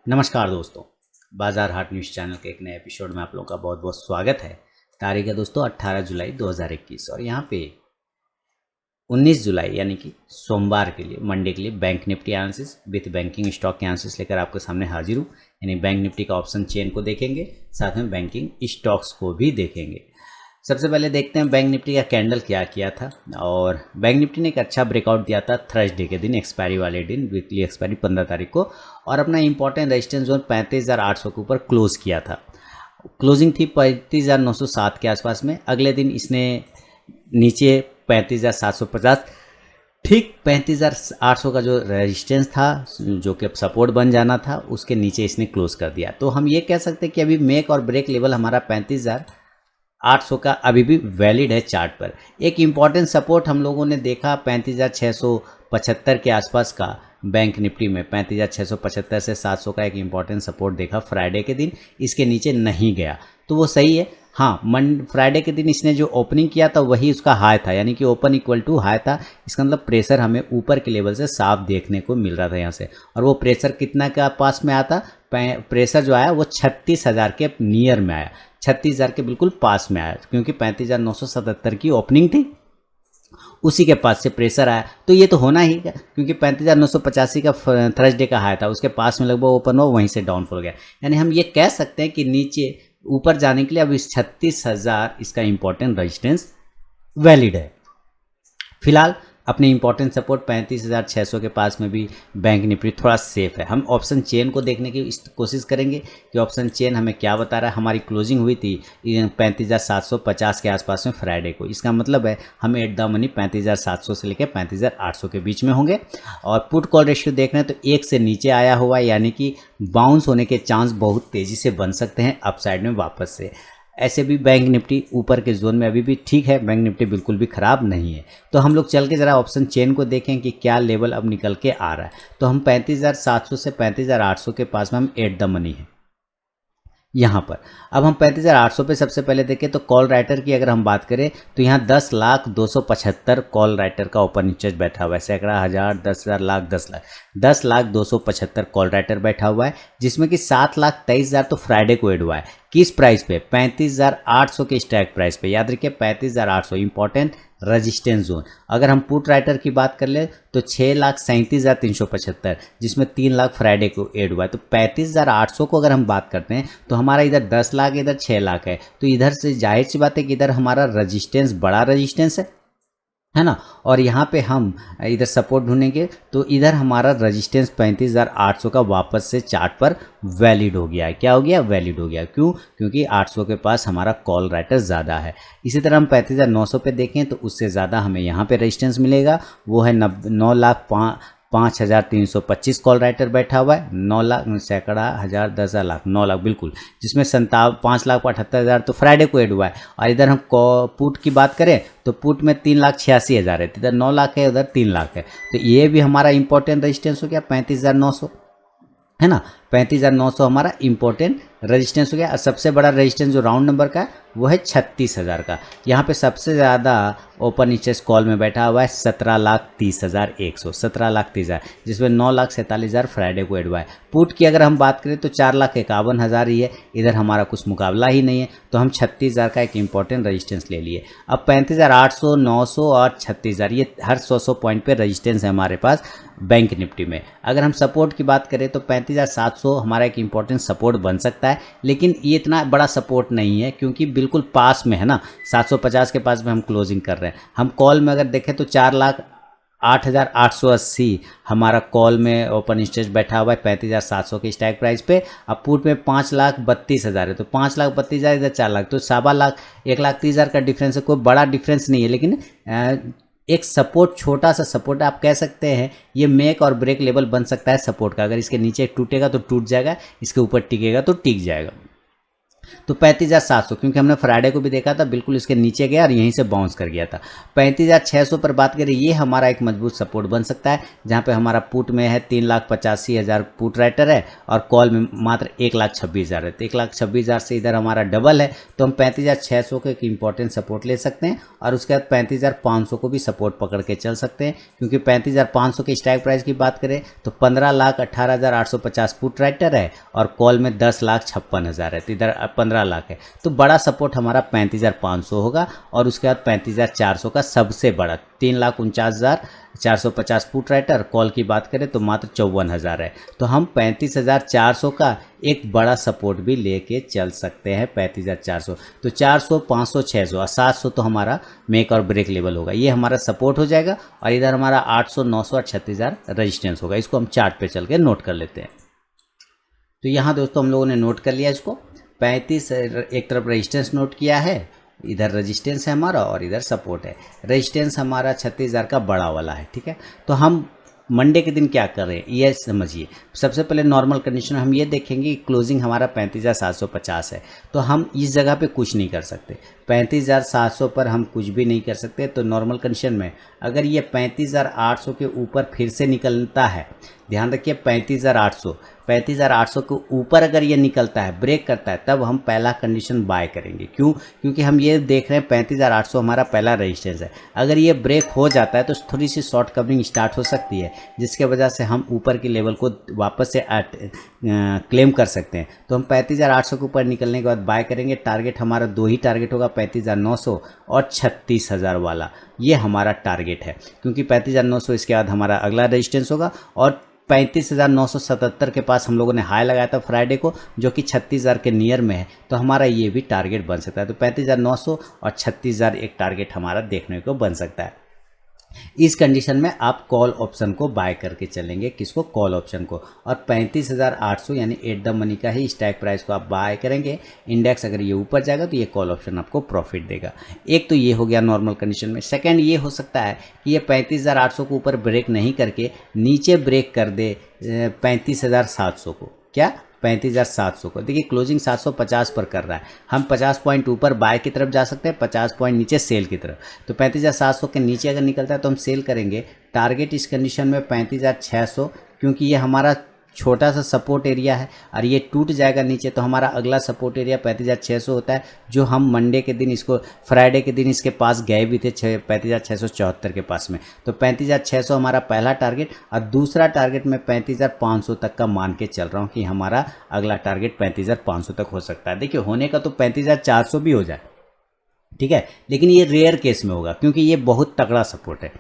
नमस्कार दोस्तों, बाजार हाट न्यूज़ चैनल के एक नए एपिसोड में आप लोगों का बहुत बहुत स्वागत है। तारीख है दोस्तों 18 जुलाई 2021 और यहाँ पे 19 जुलाई यानी कि सोमवार के लिए मंडे के लिए bank Nifty analysis with banking stock के एनालिसिस लेकर आपके सामने हाजिर हूँ। यानी बैंक निफ्टी का ऑप्शन चेन को देखेंगे, साथ में बैंकिंग स्टॉक्स को भी देखेंगे। सबसे पहले देखते हैं बैंक निफ्टी का कैंडल क्या किया था। और बैंक निफ्टी ने एक अच्छा ब्रेकआउट दिया था थर्सडे के दिन, एक्सपायरी वाले दिन, वीकली एक्सपायरी 15 तारीख को, और अपना इंपॉर्टेंट रेजिस्टेंस जोन 35,800 के ऊपर क्लोज किया था। क्लोजिंग थी 35,907 के आसपास में। अगले दिन इसने नीचे 35,750, ठीक 35,800 का जो रेजिस्टेंस था, जो कि सपोर्ट बन जाना था, उसके नीचे इसने क्लोज कर दिया। तो हम ये कह सकते हैं कि अभी मेक और ब्रेक लेवल हमारा 35,800 का अभी भी वैलिड है चार्ट पर। एक इम्पॉर्टेंट सपोर्ट हम लोगों ने देखा 35,675 के आसपास का। बैंक निफ्टी में 35,675 से 700 का एक इम्पॉर्टेंट सपोर्ट देखा फ्राइडे के दिन, इसके नीचे नहीं गया तो वो सही है। हाँ, फ्राइडे के दिन इसने जो ओपनिंग किया था वही उसका हाई था, यानी कि ओपन इक्वल टू हाई था। इसका मतलब प्रेशर हमें ऊपर के लेवल से साफ देखने को मिल रहा था यहाँ से। और वो प्रेशर कितना का पास में आता, प्रेशर जो आया वो 36,000 के नियर में आया, 36,000 के बिल्कुल पास में आया, क्योंकि 35,977 की ओपनिंग थी, उसी के पास से प्रेशर आया। तो ये तो होना ही है, क्योंकि 35,985 का थर्सडे का हाई था, उसके पास में लगभग ओपन हुआ, वहीं से डाउनफॉल गया। यानी हम ये कह सकते हैं कि नीचे ऊपर जाने के लिए अब इस 36,000 इसका इंपॉर्टेंट रेजिस्टेंस वैलिड है। फिलहाल अपने इंपॉर्टेंट सपोर्ट 35,600 के पास में भी बैंक निफ्टी थोड़ा सेफ है। हम ऑप्शन चेन को देखने की कोशिश करेंगे कि ऑप्शन चेन हमें क्या बता रहा है। हमारी क्लोजिंग हुई थी 35,750 के आसपास में फ्राइडे को। इसका मतलब है हम एट द मनी 35,700 से लेकर 35,800 के बीच में होंगे। और पुट कॉल रेशियो देख रहे हैं तो एक से नीचे आया हुआ है, यानी कि बाउंस होने के चांस बहुत तेज़ी से बन सकते हैं अपसाइड में वापस से। ऐसे भी बैंक निफ्टी ऊपर के जोन में अभी भी ठीक है, बैंक निफ्टी बिल्कुल भी ख़राब नहीं है। तो हम लोग चल के ज़रा ऑप्शन चेन को देखें कि क्या लेवल अब निकल के आ रहा है। तो हम 35,700 से 35,800 के पास में हम एट द मनी है यहाँ पर। अब हम 35,800 पे सबसे पहले देखें तो कॉल राइटर की अगर हम बात करें तो यहाँ 10,275 कॉल राइटर का ओपन इंटरेस्ट बैठा हुआ है। सैकड़ा, हज़ार, 10,000, लाख, 10 लाख, 10,275 कॉल राइटर बैठा हुआ है, जिसमें कि 7,23,000 तो फ्राइडे को एड हुआ है। किस प्राइस पे? 35,800 के स्ट्राइक प्राइस पे। याद रखिए 35,800 इंपॉर्टेंट रेजिस्टेंस जोन। अगर हम पुट राइटर की बात कर ले तो 6,37,375, जिसमें 3 लाख फ्राइडे को एड हुआ है। तो 35,800 को अगर हम बात करते हैं तो हमारा इधर 10 लाख, इधर 6 लाख है। तो इधर से जाहिर सी बात है कि इधर हमारा रजिस्टेंस बड़ा रजिस्टेंस है ना। और यहाँ पे हम इधर सपोर्ट ढूंढेंगे तो इधर हमारा रजिस्टेंस 35,800 का वापस से चार्ट पर वैलिड हो गया है। क्या हो गया? वैलिड हो गया। क्यों? क्योंकि 800 के पास हमारा कॉल राइटर ज़्यादा है। इसी तरह हम 35,900 पे देखें तो उससे ज़्यादा हमें यहाँ पे रजिस्टेंस मिलेगा, वो है 9,05,325 कॉल राइटर बैठा हुआ है। 9 लाख, सैकड़ा, हज़ार, 10,000, लाख, 9 लाख बिल्कुल, जिसमें 5,78,000 तो फ्राइडे को एड हुआ है। और इधर हम पुट की बात करें तो पुट में 3,86,000 है, इधर 9 लाख है, उधर 3 लाख है। तो ये भी हमारा इंपॉर्टेंट रजिस्टेंस हो गया 35,900, है ना। 35,900 हमारा इंपॉर्टेंट रेजिस्टेंस हो गया। और सबसे बड़ा रेजिस्टेंस जो राउंड नंबर का है वो है 36,000 का। यहाँ पे सबसे ज़्यादा ओपन इंटरेस्ट कॉल में बैठा हुआ है 17,30,100, 17,30,000, जिसमें 9,47,000 फ्राइडे को एड हुआ है। पुट की अगर हम बात करें तो 4,51,000 ही है, इधर हमारा कुछ मुकाबला ही नहीं है। तो हम 36,000 का एक इंपॉर्टेंट रेजिस्टेंस ले लिए। अब 35,800, 900 और 36,000, ये हर 100 पॉइंट पे रेजिस्टेंस है हमारे पास बैंक निफ्टी में। अगर हम सपोर्ट की बात करें तो 35,700 हमारा एक इंपॉर्टेंट सपोर्ट बन सकता है, लेकिन ये इतना बड़ा सपोर्ट नहीं है, क्योंकि बिल्कुल पास में है ना। 750 के पास में हम क्लोजिंग कर रहे हैं। हम कॉल में अगर देखें तो 4,08,880 हमारा कॉल में ओपन इंटरेस्ट बैठा हुआ है 35,700 के स्ट्राइक प्राइस पे। अब पुट में 5,32,000 है, तो 5,32,000 इधर 4 लाख, तो 1.25 लाख, 1,30,000 का डिफरेंस है। कोई बड़ा डिफरेंस नहीं है, लेकिन एक सपोर्ट, छोटा सा सपोर्ट आप कह सकते हैं। ये मेक और ब्रेक लेवल बन सकता है सपोर्ट का। अगर इसके नीचे टूटेगा तो टूट जाएगा, इसके ऊपर टिकेगा तो टिक जाएगा। तो 35,700, क्योंकि हमने फ्राइडे को भी देखा था बिल्कुल इसके नीचे गया और यहीं से बाउंस कर गया था। 35,600 पर बात करें, ये हमारा एक मजबूत सपोर्ट बन सकता है, जहां पे हमारा पुट में है 3,85,000 पुट राइटर है और कॉल में मात्र 1,26,000 है। तो 1,26,000 से इधर हमारा डबल है, तो हम 35,600 को एक इंपॉर्टेंट सपोर्ट ले सकते हैं और उसके बाद 35,500 को भी सपोर्ट पकड़ के चल सकते हैं, क्योंकि 35,500 के स्ट्राइक प्राइस की बात करें तो 15,18,850 पुट राइटर है और कॉल में 10,56,000 है, तो इधर 15 लाख है। तो बड़ा सपोर्ट हमारा 35,500 होगा और उसके बाद 35,400 का सबसे बड़ा 3,49,450 पुट राइटर, कॉल की बात करें तो मात्र 54,000 है। तो हम 35,400 का एक बड़ा सपोर्ट भी लेके चल सकते हैं 35,400। तो 400, 500, 600 और 700 तो हमारा मेक और ब्रेक लेवल होगा, ये हमारा सपोर्ट हो जाएगा और इधर हमारा 800, 900 और 36,000 रजिस्टेंस होगा। इसको हम चार्ट पे चल के नोट कर लेते हैं। तो यहाँ दोस्तों हम लोगों ने नोट कर लिया इसको, 35 एक तरफ रेजिस्टेंस नोट किया है, इधर रेजिस्टेंस है हमारा और इधर सपोर्ट है। रेजिस्टेंस हमारा 36,000 का बड़ा वाला है, ठीक है। तो हम मंडे के दिन क्या कर रहे हैं ये समझिए। सबसे पहले नॉर्मल कंडीशन में हम ये देखेंगे कि क्लोजिंग हमारा 35,750 है, तो हम इस जगह पे कुछ नहीं कर सकते। 35,700 पर हम कुछ भी नहीं कर सकते। तो नॉर्मल कंडीशन में अगर ये 35,800 के ऊपर फिर से निकलता है, ध्यान रखिए 35,800 के ऊपर अगर ये निकलता है, ब्रेक करता है, तब हम पहला कंडीशन बाय करेंगे। क्यों? क्योंकि हम ये देख रहे हैं 35,800 हमारा पहला रेजिस्टेंस है। अगर ये ब्रेक हो जाता है तो थोड़ी सी शॉर्ट कवरिंग स्टार्ट हो सकती है, जिसके वजह से हम ऊपर की लेवल को वापस से क्लेम कर सकते हैं। तो हम 35,800 के ऊपर निकलने के बाद बाय करेंगे। टारगेट हमारा दो ही टारगेट होगा, 35,900 और 36,000 वाला, ये हमारा टारगेट है। क्योंकि 35,900 इसके बाद हमारा अगला रेजिस्टेंस होगा और 35,977 के पास हम लोगों ने हाई लगाया था फ्राइडे को, जो कि 36,000 के नियर में है। तो हमारा ये भी टारगेट बन सकता है। तो 35,900 और 36,000 एक टारगेट हमारा देखने को बन सकता है। इस कंडीशन में आप कॉल ऑप्शन को बाय करके चलेंगे, किसको? कॉल ऑप्शन को। और 35,800 यानी एट द मनी का ही स्ट्राइक प्राइस को आप बाय करेंगे। इंडेक्स अगर ये ऊपर जाएगा तो ये कॉल ऑप्शन आपको प्रॉफिट देगा। एक तो ये हो गया नॉर्मल कंडीशन में। सेकंड ये हो सकता है कि ये 35,800 को ऊपर ब्रेक नहीं करके नीचे ब्रेक कर दे 35,700 को। क्या? 35,700 को। देखिए क्लोजिंग 750 पर कर रहा है, हम 50 पॉइंट ऊपर बाय की तरफ जा सकते हैं, 50 पॉइंट नीचे सेल की तरफ। तो 35,700 के नीचे अगर निकलता है तो हम सेल करेंगे। टारगेट इस कंडीशन में 35,600, क्योंकि ये हमारा छोटा सा सपोर्ट एरिया है और ये टूट जाएगा नीचे, तो हमारा अगला सपोर्ट एरिया 35,600 होता है, जो हम मंडे के दिन इसको, फ्राइडे के दिन इसके पास गए भी थे 35,674 के पास में। तो 35,600 हमारा पहला टारगेट और दूसरा टारगेट मैं 35,500 तक का मान के चल रहा हूँ कि हमारा अगला टारगेट 35,500 तक हो सकता है। देखिए होने का तो 35,400 भी हो जाए, ठीक है, लेकिन ये रेयर केस में होगा क्योंकि ये बहुत तगड़ा सपोर्ट है।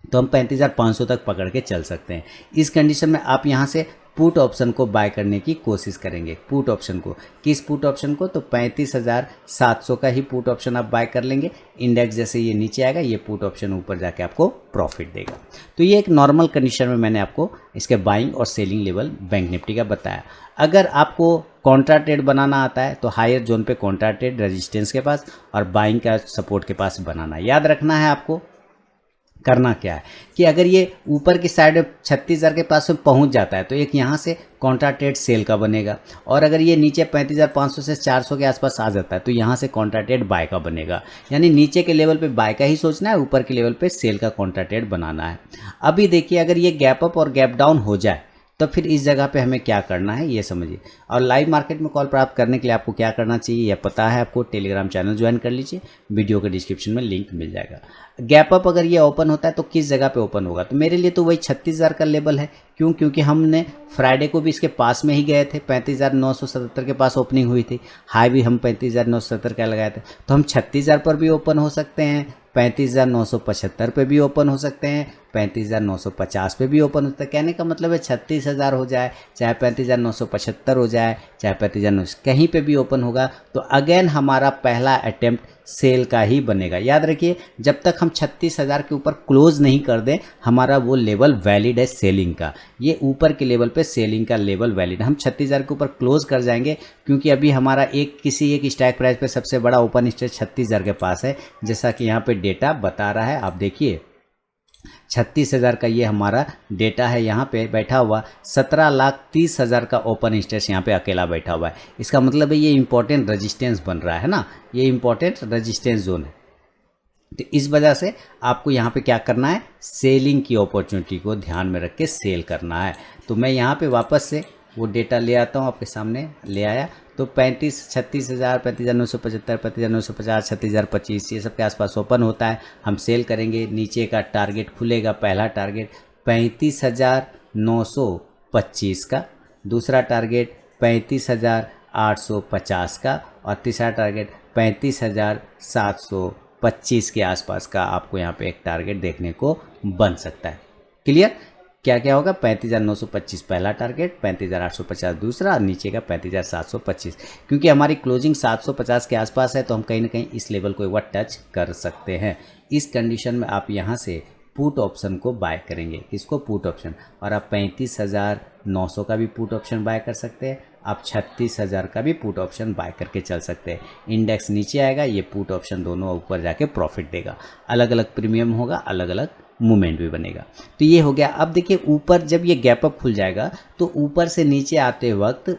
तो हम 35,500 तक पकड़ के चल सकते हैं। इस कंडीशन में आप यहाँ से पुट ऑप्शन को बाय करने की कोशिश करेंगे। पुट ऑप्शन को, किस पुट ऑप्शन को? तो 35,700 का ही पुट ऑप्शन आप बाय कर लेंगे। इंडेक्स जैसे ये नीचे आएगा, ये पुट ऑप्शन ऊपर जाके आपको प्रॉफिट देगा। तो ये एक नॉर्मल कंडीशन में मैंने आपको इसके बाइंग और सेलिंग लेवल बैंक निफ्टी का बताया। अगर आपको कॉन्ट्रा ट्रेड बनाना आता है तो हायर जोन पे कॉन्ट्रा ट्रेड रेजिस्टेंस के पास और बाइंग का सपोर्ट के पास बनाना। याद रखना है आपको करना क्या है कि अगर ये ऊपर की साइड 36,000 के पास में पहुंच जाता है तो एक यहाँ से कॉन्ट्रा ट्रेड सेल का बनेगा, और अगर ये नीचे 35,500 से 400 के आसपास आ जाता है तो यहाँ से कॉन्ट्रा ट्रेड बाय का बनेगा। यानी नीचे के लेवल पे बाय का ही सोचना है, ऊपर के लेवल पे सेल का कॉन्ट्रा ट्रेड बनाना है। अभी देखिए अगर ये गैप अप और गैप डाउन हो जाए तो फिर इस जगह पे हमें क्या करना है ये समझिए। और लाइव मार्केट में कॉल प्राप्त करने के लिए आपको क्या करना चाहिए यह पता है आपको। टेलीग्राम चैनल ज्वाइन कर लीजिए, वीडियो के डिस्क्रिप्शन में लिंक मिल जाएगा। गैप अप अगर ये ओपन होता है तो किस जगह पे ओपन होगा? तो मेरे लिए तो वही 36,000 का लेवल है। क्यों? क्योंकि हमने फ्राइडे को भी इसके पास में ही गए थे, 35,977 के पास ओपनिंग हुई थी, हाई भी हम 35,977 का लगाए थे। तो हम 36,000 पर भी ओपन हो सकते हैं, 35,975 पे भी ओपन हो सकते हैं, 35,950 पे भी ओपन होता है। कहने का मतलब है 36,000 हो जाए, चाहे 35,975 हो जाए, चाहे 35,900, कहीं पे भी ओपन होगा तो अगेन हमारा पहला अटेम्प्ट सेल का ही बनेगा। याद रखिए जब तक हम 36,000 के ऊपर क्लोज नहीं कर दें हमारा वो लेवल वैलिड है सेलिंग का। ये ऊपर के लेवल पे सेलिंग का लेवल वैलिड है। हम 36,000 के ऊपर क्लोज कर जाएंगे क्योंकि अभी हमारा किसी एक स्ट्राइक प्राइस पे सबसे बड़ा ओपन स्टेज 36,000 के पास है, जैसा कि यहाँ पे डेटा बता रहा है। आप देखिए 36,000 का ये हमारा डेटा है, यहाँ पे बैठा हुआ 17,30,000 का ओपन इंटरेस्ट यहाँ पे अकेला बैठा हुआ है। इसका मतलब है ये इंपॉर्टेंट रेजिस्टेंस बन रहा है ना, ये इंपॉर्टेंट रेजिस्टेंस जोन है। तो इस वजह से आपको यहाँ पे क्या करना है, सेलिंग की अपॉर्चुनिटी को ध्यान में रख के सेल करना है। तो मैं यहाँ पे वापस से वो डेटा ले आता हूँ, आपके सामने ले आया। तो 36,000, 35,975, 35,950, 36,025 ये सब के आसपास ओपन होता है। हम सेल करेंगे, नीचे का टारगेट खुलेगा, पहला टारगेट 35,925 का, दूसरा टारगेट 35,850 का और तीसरा टारगेट 35,725 के आसपास का आपको यहाँ पे एक टारगेट देखने को बन सकता है। क्लियर? क्या क्या होगा, 35,925 पहला टारगेट, 35,850 दूसरा और नीचे का 35,725। क्योंकि हमारी क्लोजिंग 750 के आसपास है तो हम कहीं ना कहीं इस लेवल को एक बार टच कर सकते हैं। इस कंडीशन में आप यहाँ से पुट ऑप्शन को बाय करेंगे। किसको? Put option. और आप 35,900 का भी पुट ऑप्शन बाय कर सकते हैं, आप 36,000 का भी पुट ऑप्शन बाय करके चल सकते हैं। इंडेक्स नीचे आएगा, ये पुट ऑप्शन दोनों ऊपर जाके प्रॉफिट देगा। अलग अलग प्रीमियम होगा, अलग अलग मूवमेंट भी बनेगा। तो ये हो गया। अब देखिए ऊपर जब ये गैप अप खुल जाएगा तो ऊपर से नीचे आते वक्त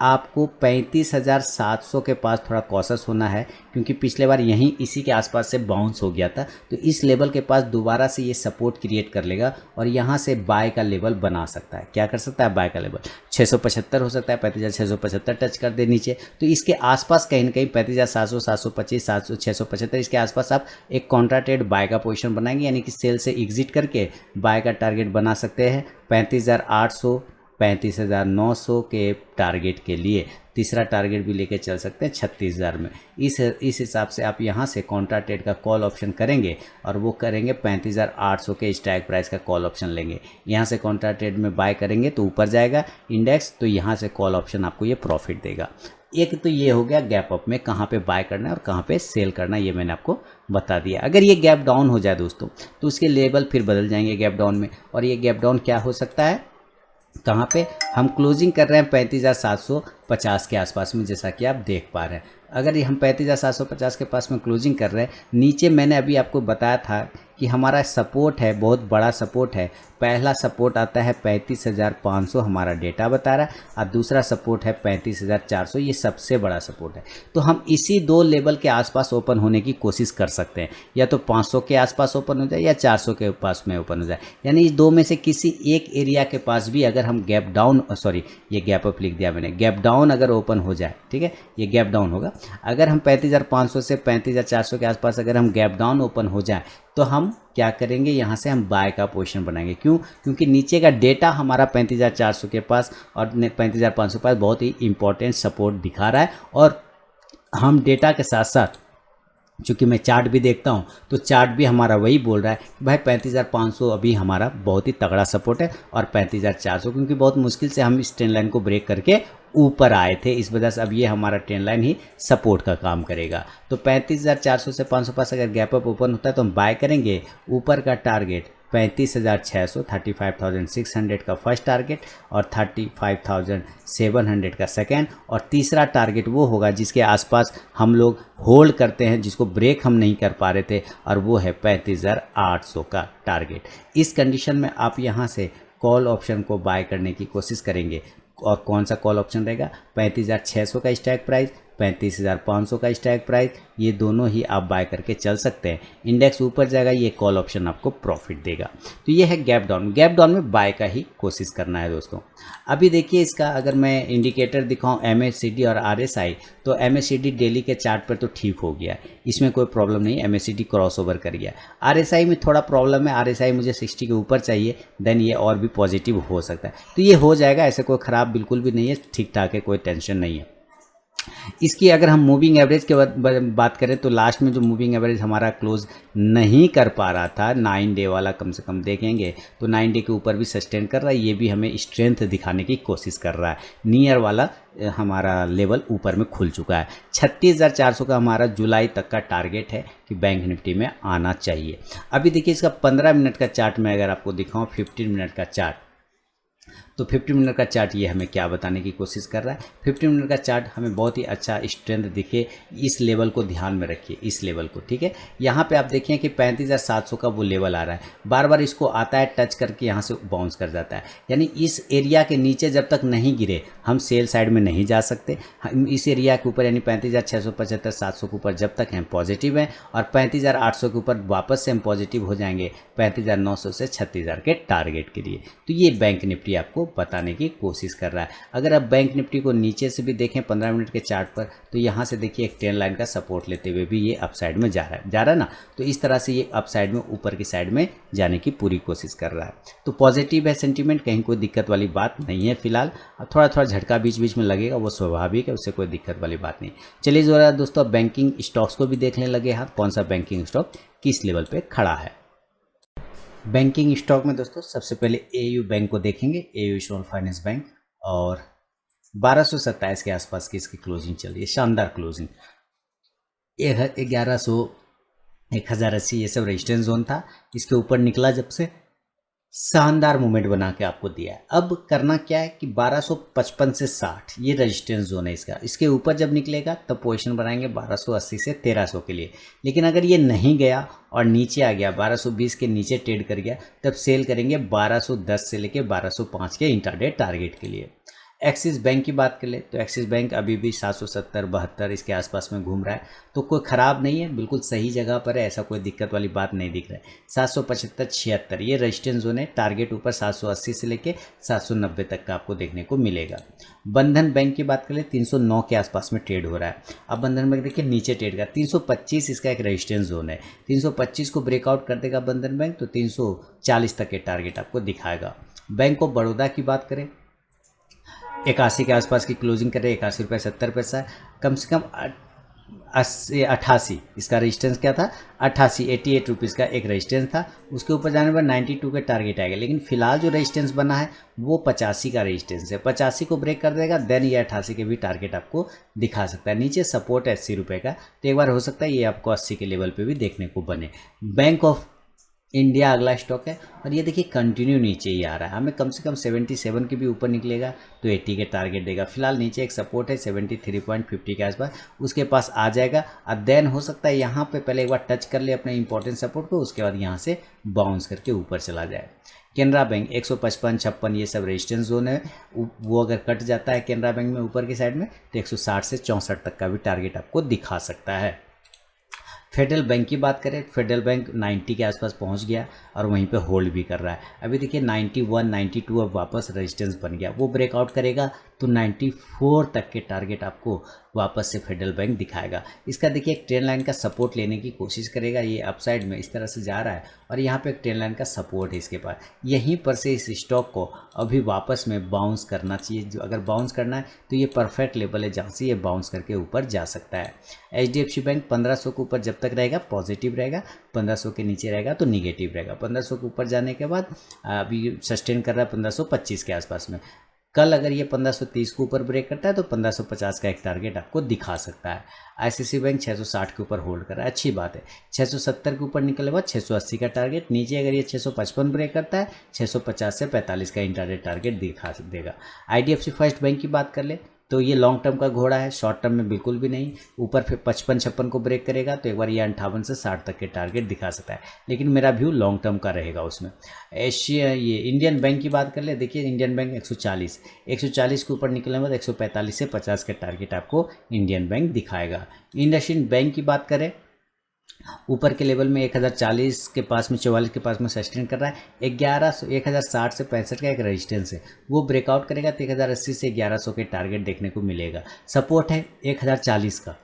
आपको 35,700 के पास थोड़ा कॉशस होना है, क्योंकि पिछले बार यहीं इसी के आसपास से बाउंस हो गया था। तो इस लेवल के पास दोबारा से ये सपोर्ट क्रिएट कर लेगा और यहाँ से बाय का लेवल बना सकता है। क्या कर सकता है? बाय का लेवल 675 हो सकता है, 35,675 टच कर दे नीचे। तो इसके आसपास कहीं ना कहीं 35,700, 725, 700, 675 इसके आसपास आप एक कॉन्ट्रा ट्रेड बाय का पोजीशन बनाएंगे, यानी कि सेल से एग्जिट करके बाय का टारगेट बना सकते हैं 35,800, 35,900 के टारगेट के लिए। तीसरा टारगेट भी लेके चल सकते हैं 36,000 में। इस हिसाब से आप यहाँ से कॉन्ट्रा ट्रेड का कॉल ऑप्शन करेंगे और वो करेंगे 35,800 के स्ट्राइक प्राइस का कॉल ऑप्शन लेंगे। यहाँ से कॉन्ट्रा ट्रेड में बाय करेंगे तो ऊपर जाएगा इंडेक्स, तो यहाँ से कॉल ऑप्शन आपको ये प्रॉफिट देगा। एक तो ये हो गया गैप अप में कहाँ पे बाय करना है और कहाँ पे सेल करना है, ये मैंने आपको बता दिया। अगर ये गैप डाउन हो जाए दोस्तों तो उसके लेवल फिर बदल जाएंगे गैप डाउन में। और ये गैप डाउन क्या हो सकता है, कहाँ पे हम क्लोजिंग कर रहे हैं 35,750 के आसपास में, जैसा कि आप देख पा रहे हैं। अगर ये हम 35,750 के पास में क्लोजिंग कर रहे हैं, नीचे मैंने अभी आपको बताया था कि हमारा सपोर्ट है, बहुत बड़ा सपोर्ट है। पहला सपोर्ट आता है 35,500, हमारा डेटा बता रहा है, और दूसरा सपोर्ट है 35,400, ये सबसे बड़ा सपोर्ट है। तो हम इसी दो लेवल के आसपास ओपन होने की कोशिश कर सकते हैं, या तो 500 के आसपास ओपन हो जाए या 400 के पास में ओपन हो जाए। यानी इस दो में से किसी एक एरिया के पास भी अगर हम गैप डाउन, सॉरी ये गैप अप लिख दिया मैंने, गैप डाउन अगर ओपन हो जाए, ठीक है, ये गैप डाउन होगा। अगर हम 35,500 से 35,400 के आसपास अगर हम गैप डाउन ओपन हो जाए तो हम क्या करेंगे, यहाँ से हम बाय का पोजीशन बनाएंगे। क्यों? क्योंकि नीचे का डेटा हमारा 35,400 के पास और 35,500 के पास बहुत ही इंपॉर्टेंट सपोर्ट दिखा रहा है। और हम डेटा के साथ साथ चूँकि मैं चार्ट भी देखता हूँ तो चार्ट भी हमारा वही बोल रहा है कि भाई 35,500 अभी हमारा बहुत ही तगड़ा सपोर्ट है, और 35,400 क्योंकि बहुत मुश्किल से हम इस ट्रेंड लाइन को ब्रेक करके ऊपर आए थे, इस वजह से अब ये हमारा ट्रेंड लाइन ही सपोर्ट का काम करेगा। तो 35,400 से 500 पास अगर गैप अप ओपन होता है तो हम बाय करेंगे। ऊपर का टारगेट 35,600, 35,600 का फर्स्ट टारगेट और 35,700 का सेकेंड, और तीसरा टारगेट वो होगा जिसके आसपास हम लोग होल्ड करते हैं, जिसको ब्रेक हम नहीं कर पा रहे थे, और वो है 35,800 का टारगेट। इस कंडीशन में आप यहाँ से कॉल ऑप्शन को बाय करने की कोशिश करेंगे। और कौन सा कॉल ऑप्शन रहेगा? 35,600 का स्ट्राइक प्राइस, 35,500 का स्ट्राइक प्राइस, ये दोनों ही आप बाय करके चल सकते हैं। इंडेक्स ऊपर जाएगा, ये कॉल ऑप्शन आपको प्रॉफिट देगा। तो ये है गैप डाउन। गैप डाउन में बाय का ही कोशिश करना है दोस्तों। अभी देखिए इसका अगर मैं इंडिकेटर दिखाऊं MACD और RSI, तो MACD डेली के चार्ट पर तो ठीक हो गया, इसमें कोई प्रॉब्लम नहीं, MACD क्रॉस ओवर कर गया। RSI में थोड़ा प्रॉब्लम है, RSI मुझे 60 के ऊपर चाहिए, देन ये और भी पॉजिटिव हो सकता है। तो ये हो जाएगा, ऐसे कोई ख़राब बिल्कुल भी नहीं है, ठीक ठाक है, कोई टेंशन नहीं है। इसकी अगर हम मूविंग एवरेज के बात करें तो लास्ट में जो मूविंग एवरेज हमारा क्लोज नहीं कर पा रहा था, 9 डे वाला, कम से कम देखेंगे तो 9 डे के ऊपर भी सस्टेन कर रहा है, ये भी हमें स्ट्रेंथ दिखाने की कोशिश कर रहा है। नियर वाला हमारा लेवल ऊपर में खुल चुका है। 36,400 का हमारा जुलाई तक का टारगेट है कि बैंक निफ्टी में आना चाहिए। अभी देखिए इसका 15 मिनट का चार्ट में अगर आपको दिखाऊँ, 15 मिनट का चार्ट, तो 50 मिनट का चार्ट ये हमें क्या बताने की कोशिश कर रहा है, 50 मिनट का चार्ट हमें बहुत ही अच्छा स्ट्रेंथ दिखे, इस लेवल को ध्यान में रखिए, इस लेवल को, ठीक है। यहाँ पे आप देखें कि 35,700 का वो लेवल आ रहा है, बार बार इसको आता है टच करके यहाँ से बाउंस कर जाता है, यानी इस एरिया के नीचे जब तक नहीं गिरे हम सेल साइड में नहीं जा सकते। हम इस एरिया के ऊपर यानी 35,675 700 के ऊपर जब तक हम पॉजिटिव हैं और 35,800 के ऊपर वापस से हम पॉजिटिव हो जाएंगे 35,900 से 36,000 के टारगेट के लिए। तो ये बैंक निफ्टी आपको बताने की कोशिश कर रहा है। अगर आप बैंक निफ्टी को नीचे से भी देखें 15 मिनट के चार्ट पर, तो यहाँ से देखिए एक ट्रेंड लाइन का सपोर्ट लेते हुए भी ये अपसाइड में जा रहा है ना। तो इस तरह से ये अपसाइड में ऊपर की साइड में जाने की पूरी कोशिश कर रहा है। तो पॉजिटिव है सेंटीमेंट, कहीं कोई दिक्कत वाली बात नहीं है फिलहाल। थोड़ा थोड़ा झटका बीच बीच में लगेगा, वो स्वाभाविक है, उससे कोई दिक्कत वाली बात नहीं। चलिए ज़रा दोस्तों बैंकिंग स्टॉक्स को भी देखने लगे हाथ, कौन सा बैंकिंग स्टॉक किस लेवल पे खड़ा है। बैंकिंग स्टॉक में दोस्तों सबसे पहले एयू बैंक को देखेंगे, एयू स्मॉल फाइनेंस बैंक, और 1227 के आसपास की इसकी क्लोजिंग चल रही है, शानदार क्लोजिंग। 1100, 1080 ये सब रेजिस्टेंस जोन था, इसके ऊपर निकला जब से शानदार मूवमेंट बना के आपको दिया है। अब करना क्या है कि 1255 से 60 ये रेजिस्टेंस जोन है इसका, इसके ऊपर जब निकलेगा तब पोजीशन बनाएंगे 1280 से 1300 के लिए। लेकिन अगर ये नहीं गया और नीचे आ गया 1220 के नीचे ट्रेड कर गया, तब सेल करेंगे 1210 से लेके 1205 के इंट्राडे टारगेट के लिए। एक्सिस बैंक की बात कर ले तो एक्सिस बैंक अभी भी 770-72 इसके आसपास में घूम रहा है, तो कोई ख़राब नहीं है, बिल्कुल सही जगह पर है, ऐसा कोई दिक्कत वाली बात नहीं दिख रहा है। 775-76 ये रेजिस्टेंस जोन है, टारगेट ऊपर 780 से लेके 790 तक का आपको देखने को मिलेगा। बंधन बैंक की बात कर ले 309 के आसपास में ट्रेड हो रहा है। अब बंधन बैंक देखिए नीचे ट्रेड का 325 इसका एक रेजिस्टेंस जोन है, 325 को ब्रेकआउट कर देगा बंधन बैंक तो 340 तक के टारगेट आपको दिखाएगा। बैंक ऑफ बड़ौदा की बात करें 81 के आसपास की क्लोजिंग करे, 81 रुपये 70 पैसा, कम से कम 88 इसका रेजिस्टेंस क्या था, 88 रुपीज़ का एक रेजिस्टेंस था। उसके ऊपर जाने पर 92 के टारगेट आएगा, लेकिन फिलहाल जो रेजिस्टेंस बना है वो 85 का रेजिस्टेंस है। 85 को ब्रेक कर देगा देन ये 88 के भी टारगेट आपको दिखा सकता है। नीचे सपोर्ट है 80 रुपये का, तो एक बार हो सकता है ये आपको 80 के लेवल पे भी देखने को बने। बैंक ऑफ इंडिया अगला स्टॉक है और ये देखिए कंटिन्यू नीचे ही आ रहा है, हमें कम से कम 77 के भी ऊपर निकलेगा तो 80 के टारगेट देगा। फिलहाल नीचे एक सपोर्ट है 73.50 के आसपास, उसके पास आ जाएगा और देन हो सकता है यहाँ पे पहले एक बार टच कर ले अपने इंपॉर्टेंट सपोर्ट को, उसके बाद यहाँ से बाउंस करके ऊपर चला जाए। केनरा बैंक 155-56 ये सब रेजिस्टेंस जोन है, वो अगर कट जाता है केनरा बैंक में ऊपर की साइड में तो 160 से 64 तक का भी टारगेट आपको दिखा सकता है। फेडरल बैंक की बात करें, फेडरल बैंक 90 के आसपास पहुंच गया और वहीं पे होल्ड भी कर रहा है। अभी देखिए 91, 92 अब वापस रेजिस्टेंस बन गया, वो ब्रेकआउट करेगा तो 94 तक के टारगेट आपको वापस से फेडरल बैंक दिखाएगा। इसका देखिए एक ट्रेंड लाइन का सपोर्ट लेने की कोशिश करेगा, ये अपसाइड में इस तरह से जा रहा है और यहाँ पे एक ट्रेंड लाइन का सपोर्ट है इसके पास, यहीं पर से इस स्टॉक को अभी वापस में बाउंस करना चाहिए। जो अगर बाउंस करना है तो ये परफेक्ट लेवल है जहाँ से ये बाउंस करके ऊपर जा सकता है। HDFC बैंक 1500 के ऊपर जब तक रहेगा पॉजिटिव रहेगा, 1500 के नीचे रहेगा तो निगेटिव रहेगा। 1500 के ऊपर जाने के बाद अभी सस्टेन कर रहा है 1525 के आसपास में। कल अगर ये 1530 के ऊपर ब्रेक करता है तो 1550 का एक टारगेट आपको दिखा सकता है। ICICI बैंक 660 के ऊपर होल्ड कर रहा है, अच्छी बात है। 670 के ऊपर निकले बाद 680 का टारगेट, नीचे अगर ये 655 ब्रेक करता है 650 से 45 का इंट्राडे टारगेट दिखा देगा। IDFC फर्स्ट बैंक की बात कर ले तो ये लॉन्ग टर्म का घोड़ा है, शॉर्ट टर्म में बिल्कुल भी नहीं। ऊपर फिर 55-56 को ब्रेक करेगा तो एक बार ये 58 से 60 तक के टारगेट दिखा सकता है, लेकिन मेरा व्यू लॉन्ग टर्म का रहेगा उसमें। एशिया ये इंडियन बैंक की बात कर ले, देखिए इंडियन बैंक 140 के ऊपर निकलने के बाद 145 से 50 के टारगेट आपको इंडियन बैंक दिखाएगा। इंडसइंड बैंक की बात करें ऊपर के लेवल में 1040 के पास में 44 के पास में सस्टेन कर रहा है। 1060 से 65 का एक रेजिस्टेंस है, वो ब्रेकआउट करेगा तो 1080 से 1100 के टारगेट देखने को मिलेगा। सपोर्ट है 1040 का,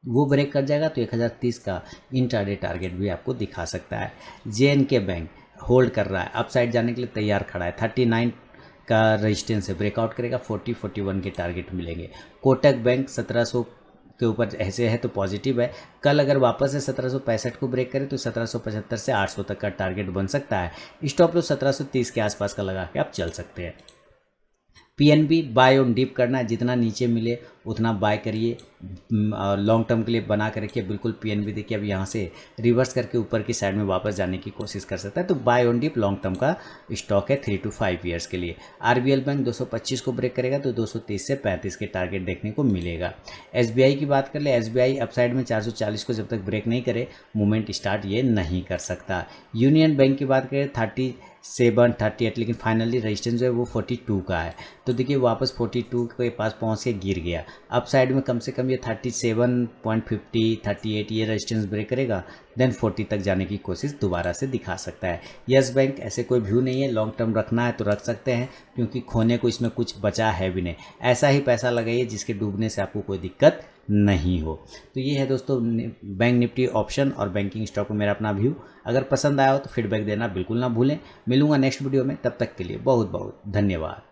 वो ब्रेक कर जाएगा तो 1030 का इंट्राडे टारगेट भी आपको दिखा सकता है। JNK बैंक होल्ड कर रहा है, अपसाइड जाने के लिए तैयार खड़ा है, 39 का रेजिस्टेंस है, ब्रेकआउट करेगा 40-41 के टारगेट मिलेंगे। कोटक बैंक 1700 के ऊपर ऐसे है तो पॉजिटिव है, कल अगर वापस से 1765 को ब्रेक करे तो 1775 से 800 तक का टारगेट बन सकता है। स्टॉप लॉस 1730 के आसपास का लगा के आप चल सकते हैं। पीएनबी बाय ऑन डिप करना है, जितना नीचे मिले उतना बाय करिए, लॉन्ग टर्म के लिए बना कर रखिए। बिल्कुल पीएनबी देखिए अब यहाँ से रिवर्स करके ऊपर की साइड में वापस जाने की कोशिश कर सकता है, तो buy on dip long term का स्टॉक है 3 to 5 ईयर्स के लिए। आरबीएल बैंक 225 को ब्रेक करेगा तो 230 से 35 के टारगेट देखने को मिलेगा। एसबीआई की बात कर ले, एसबीआई अपसाइड में 440 को जब तक ब्रेक नहीं करे मूवमेंट स्टार्ट ये नहीं कर सकता। यूनियन बैंक की बात करें 37, 38, लेकिन फाइनली रजिस्टेंस जो है वो 42 का है, तो देखिए वापस 42 के पास पहुंच के गिर गया। अप साइड में कम से कम ये 37.50, 38 ये रजिस्टेंस ब्रेक करेगा, देन 40 तक जाने की कोशिश दोबारा से दिखा सकता है। यस बैंक ऐसे कोई व्यू नहीं है, लॉन्ग टर्म रखना है तो रख सकते हैं, क्योंकि खोने को इसमें कुछ बचा है भी नहीं। ऐसा ही पैसा लगाइए जिसके डूबने से आपको कोई दिक्कत नहीं हो। तो ये है दोस्तों बैंक निफ्टी ऑप्शन और बैंकिंग स्टॉक में मेरा अपना व्यू। अगर पसंद आया हो तो फीडबैक देना बिल्कुल ना भूलें। मिलूंगा नेक्स्ट वीडियो में, तब तक के लिए बहुत बहुत धन्यवाद।